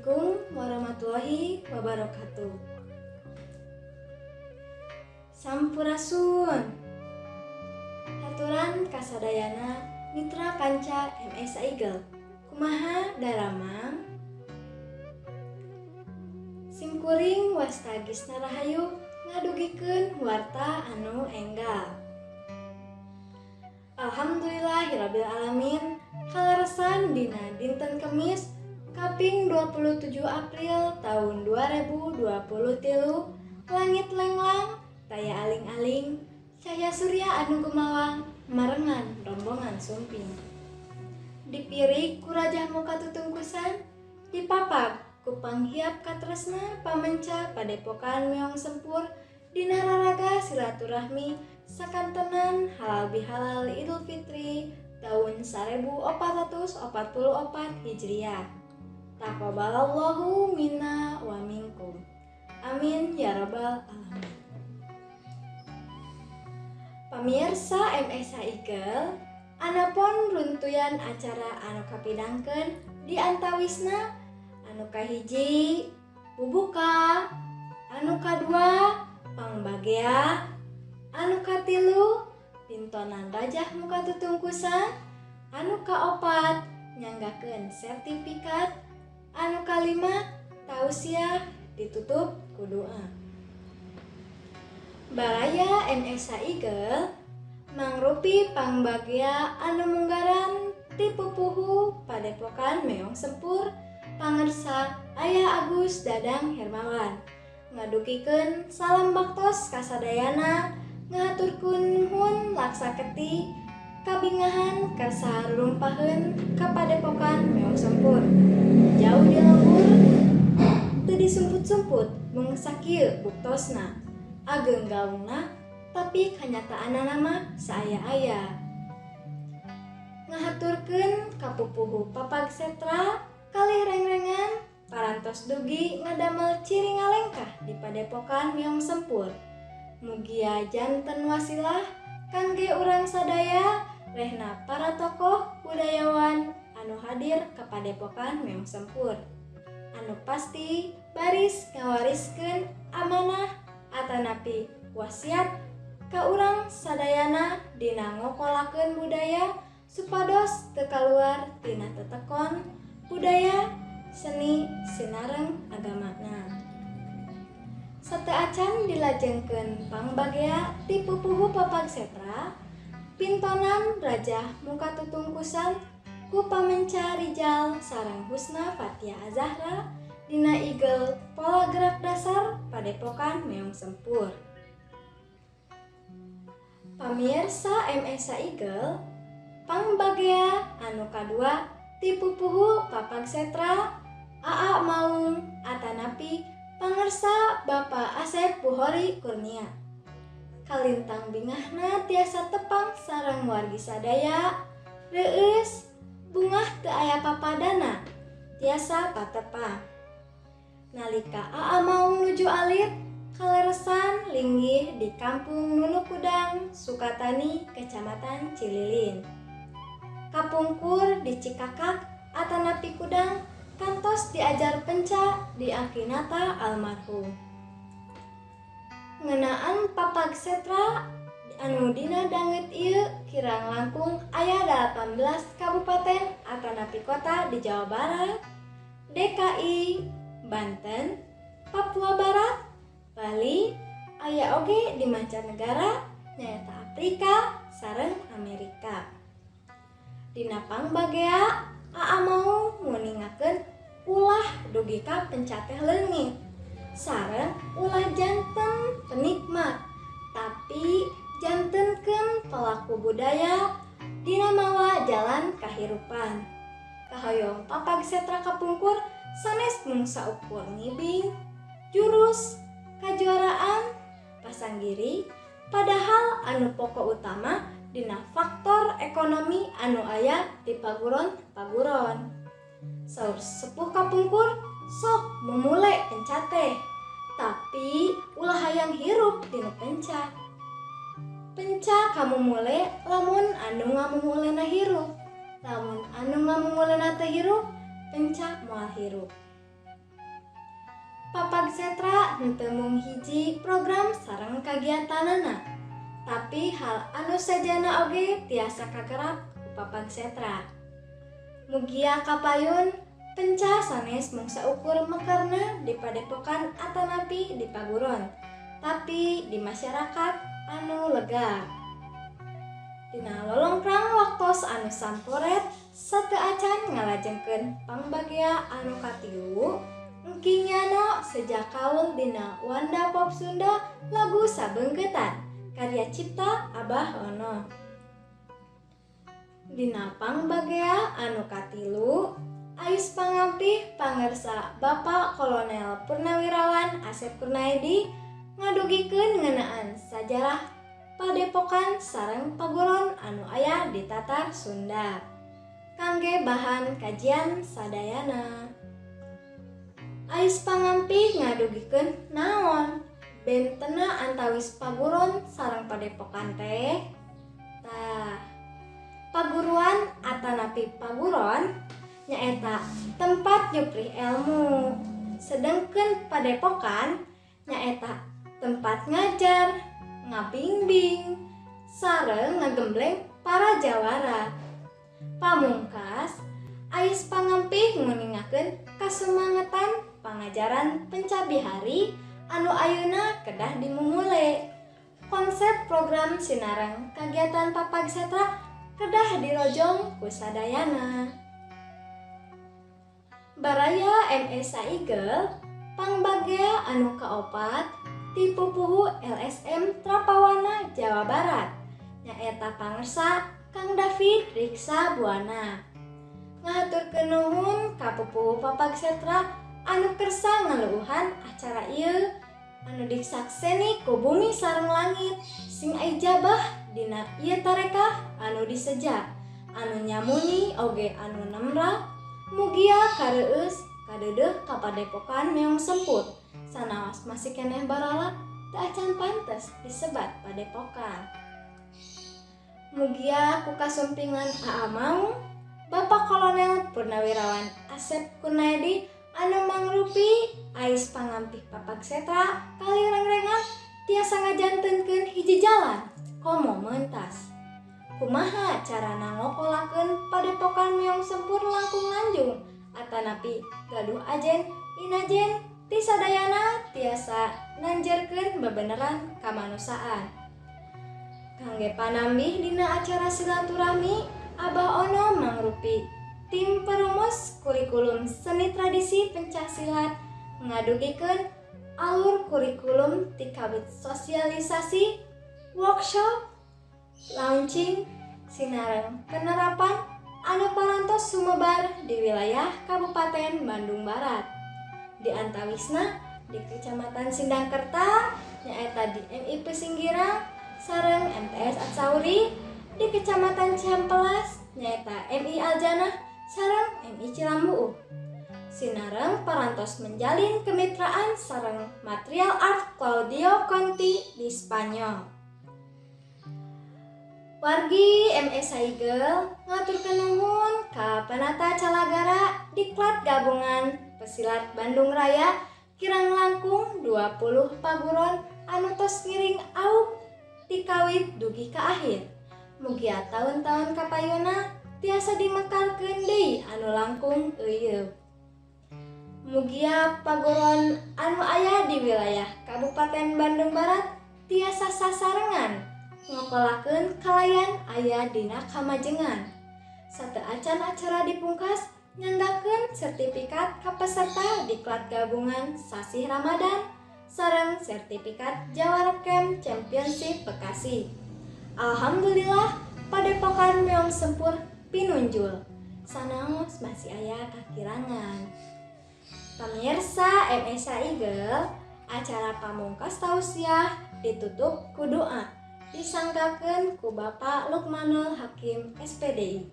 Assalamualaikum warahmatullahi wabarakatuh. Sampurasun. Haturan kasadayana mitra kanca MS Eagle. Kumaha daramang? Simkuring wastagisna rahayu ngadugikeun warta anu enggal. Alhamdulillahirabbil alamin. Kalaresan dina dinten Kemis kaping 27 April tahun 2023, langit lenglang taya aling-aling, cahaya surya anu gemawang marengan rombongan sumping. Dipirik ku rajah muka tutungkusan, dipapag ku panghiap katresna pamenca padepokan meong sempur dina raraga silaturahmi sakantenan halal bihalal Idul Fitri tahun 1444 Hijriah. Taqabbalallahu minna wa minkum. Amin ya rabbal alamin. Pamirsa MS Eagle, anapun runtuyan acara anu kapidangkeun di antawisna anu kahiji bubuka, anu kadua pangbagea, anu katilu pintonan rajah muka tutungkusan, anu kaopat nyanggakeun sertifikat, anu kalima tausiah ditutup ku doa. Baraya MS Eagle mangrupi pangbagea anu munggaran ti pupuhu padepokan meong sempur pangersa Ayah Agus Dadang Hermawan, ngadukikeun salam baktos kasadayana, ngaturkeun nuhun laksaketi kabingahan kasarumpaheun ka padepokan meong sempur. Jauh di lembur teu disumput-sumput mung sakieu buktosna, ageng gaungna tapi kanyataanna mah saaya-aya. Ngahaturkeun ka pupuhu papag setra kalih rengrengan parantos dugi ngadamel ciri ngalengkah di padepokan meong sempur. Mugia janten wasilah kangge urang sadaya rehna para tokoh budayawan anu hadir ka padepokan meong sempur, anu pasti baris ngawariskeun amanah atanapi wasiat ka urang sadayana dina ngokolakeun budaya supados teu kaluar tina tetekon budaya seni sinareng agamana. Sateuacan dilajengkeun pangbagea ti pupuhu papag setra, pintonan rajah muka tutungkusan ku pamenca rijal sareng Husna Fathia Azahra dina Eagle pola gerak dasar padepokan meong sempur. Pamirsa MS Eagle, pangbagea anu kadua ti pupuhu papag setra Aa Maung atanapi pangersa Bapak Asep Buhori Kurnia. Kalintang bingahna tiasa tepang sareng wargi sadaya, reueus bungah teu aya papadana tiasa patepang. Nalika Aa Maung nuju alit kaleresan linggih di Kampung Nunukudang, Sukatani, Kecamatan Cililin. Kapungkur di Cikakak atanapi kudang kantos diajar penca di akinata almarhum. Ngeunaan papag setra anu dina dangeut ieu kirang langkung aya 18 kabupaten atanapi kota di Jawa Barat, DKI, Banten, Papua Barat, Bali, aya oge di mancanegara nyaeta Afrika sareng Amerika. Dina pangbagea Aa mau nguningakeun ulah dugi ka pencateh leungit sareng ulah janten penikmat tapi jantenkeun pelaku budaya dina mawa jalan kahirupan. Kahoyong papag setra kapungkur sanes mung saukur ngibing, jurus, kajuaraan, pasanggiri, padahal anu pokok utama dina faktor ekonomi anu aya di paguron-paguron. Saur sepuh kapungkur sok memule pencateh, tapi ulah hayang hirup dina penca. Penca kamu mule lamun anu ngamumulena hirup, lamun anu ngamumulena teu hirup penca moal hirup. Papag Setra henteu mung hiji program sareng kagiatanana, tapi hal anu sajana oge tiasa kagerap ku Papag Setra. Mugia kapayun penca sanes mung saukur mekarna di padepokan atanapi di paguron, tapi di masyarakat anu lega. Dina lolongkrang waktos anu samporet sateu acan ngalajengkeun pangbagea anu katilu. Engking nyano sejak kaul dina Wanda Pop Sunda lagu Sabeungkeutan karya cipta Abah Ono. Dina pangbagea anu katilu ais pangampih pangersa Bapak Kolonel Purnawirawan Asep Kurnaedi ngadugikeun ngeunaan sajarah padepokan sareng paguron anu aya di Tatar Sunda kangge bahan kajian sadayana. Ais pangampih ngadugikeun naon bentena antawis paguron sareng padepokan teh. Tah, paguruan atanapi paguron nyaeta tempat nyuprih ilmu, sedengkeun padepokan nyaeta tempat ngajar, ngabimbing, sareng ngagembleng para jawara. Pamungkas, ais pangampih nguningakeun kasemangetan pangajaran pencabihari anu ayeuna kedah dimumule. Konsep program sinareng kagiatan Papag Setra kedah dirojong ku sadayana. Baraya MS Saigel pangbagea anu kaopat ti pupuhu LSM Trapawana Jawa Barat nyaeta pangersa Kang David Riksa Buana. Ngahaturkeun nuhun ka pupuhu Papag Setra anu kersa ngaleuhan acara ieu anu disakseni ku bumi sareng langit sing ijabah dina ieu tarekah anu diseja anu nyamuni oge anu nemra mugia kareueus kadeudeuh ka padepokan Meong Sempur sanaos masih keneh barala teu acan pantes disebat padepokan. Mugia ku kasumpingan Aa Maung Bapak Kolonel Purnawirawan Asep Kurnaedi anu mangrupi ais pangampih Papag Setra kalireng-rengan tiasa ngajantenkeun hiji jalan komo meuntas. Kumaha carana ngokolakeun padepokan Meong Sempur langkung lanjung atanapi gaduh ajen inajen ti sadayana tiasa nanjerkeun bebeneran kamanusaan. Kangge panambih dina acara silaturahmi Abah Ono mangrupi tim perumus kurikulum seni tradisi pencaksilat ngadugikeun alur kurikulum ti kawit sosialisasi, workshop, launching, sinareng penerapan anu parantos sumebar di wilayah Kabupaten Bandung Barat. Di antawisna di Kecamatan Sindangkerta nyaeta di MI Pesinggirang sareng MTS Atsauri, di Kecamatan Cihampelas nyaeta MI Aljanah sareng MI Cilambuuh. Sinareng parantos menjalin kemitraan sareng Material Art Claudio Conti di Spanyol. Wargi MS Saigel ngaturkeun nuhun ka Penata Calagara Diklat Gabungan Pesilat Bandung Raya kirang langkung 20 paguron anu tos ngiring auk ti kawit dugi ka akhir. Mugia tahun-tahun kapayuna tiasa dimekarkeun deui anu langkung eueuh. Mugia paguron anu aya di wilayah Kabupaten Bandung Barat tiasa sasarengan ngokolakeun kalayan aya dina kamajengan. Sateu acan acara dipungkas nyanggakeun sertifikat ka peserta Diklat Gabungan Sasih Ramadan sareng sertifikat Jawara Camp Championship Bekasi. Alhamdulillah padepokan Meong Sempur pinunjul sanaos masih aya kakirangan. Pamirsa MS Saigel, acara pamungkas tausiah ditutup ku doa disanggakeun ku Bapak Lukmanul Hakim SPDI.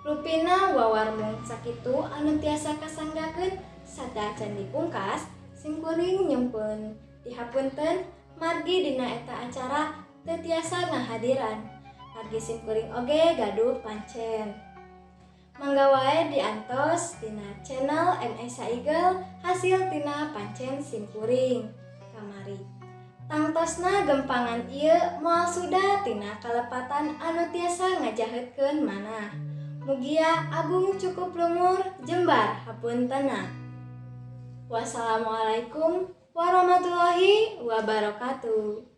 Rupina wawarmung sakitu anu tiasa kasanggakeun sadacan dipungkas simkuring nyumpun dihapunten margi dina eta acara teu tiasa ngahadiran. Margi simkuring oge gaduh pancen. Mangga wae diantos tina channel MSA Eagle hasil tina pancen simkuring. Kamari tangtosna gempangan ieu moal sudah tina kalepatan anu tiasa ngajahetkeun manah. Mugia agung cukup lumur jembar hapuntenna. Wassalamualaikum warahmatullahi wabarakatuh.